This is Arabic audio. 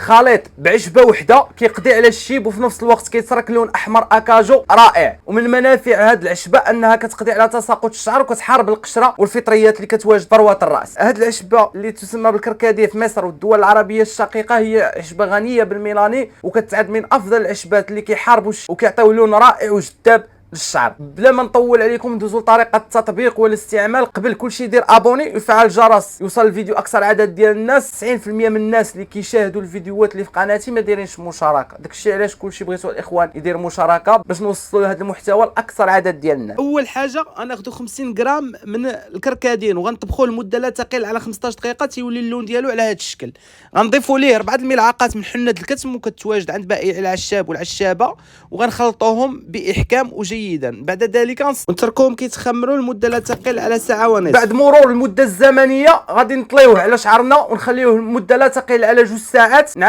خليط بعشبه وحده كيقضي على الشيب وفي نفس الوقت كيترك لون احمر اكاجو رائع. ومن منافع هاد العشبه انها كتقضي على تساقط الشعر وكتحارب القشره والفطريات اللي كتواجد فروه الراس. هاد العشبه اللي تسمى بالكركديه في مصر والدول العربيه الشقيقه هي عشبه غنيه بالميلانين وكتعد من افضل العشبات اللي كيحاربوا وكيعطيو لون رائع وجذاب للشعر. بلا ما نطول عليكم ندوزو لطريقه التطبيق والاستعمال. قبل كلشي دير ابوني وفعل الجرس يوصل الفيديو اكثر عدد ديال الناس. 90% من الناس اللي كيشاهدوا الفيديوهات اللي في قناتي ما دايرينش مشاركه، داكشي علاش كلشي بغيتو الاخوان يدير مشاركه باش نوصلوا لهذا المحتوى لاكثر عدد ديال الناس. اول حاجه غناخذوا 50 غرام من الكركدين وغنطبخوه لمده لا تقل على 15 دقيقه تيولي اللون ديالو على هذا الشكل. غنضيفوا ليه 4 الملعقات من حنة الكتم وكتواجد عند بائع العشاب والعشابه وغنخلطوهم باحكام وجيدا. بعد ذلك نتركوهم كيتخمروا لمده لا تقل على ساعه ونصف. بعد مرور المده الزمنيه غادي نطليوه على شعرنا ونخليوه لمده لا تقل على 2 ساعات.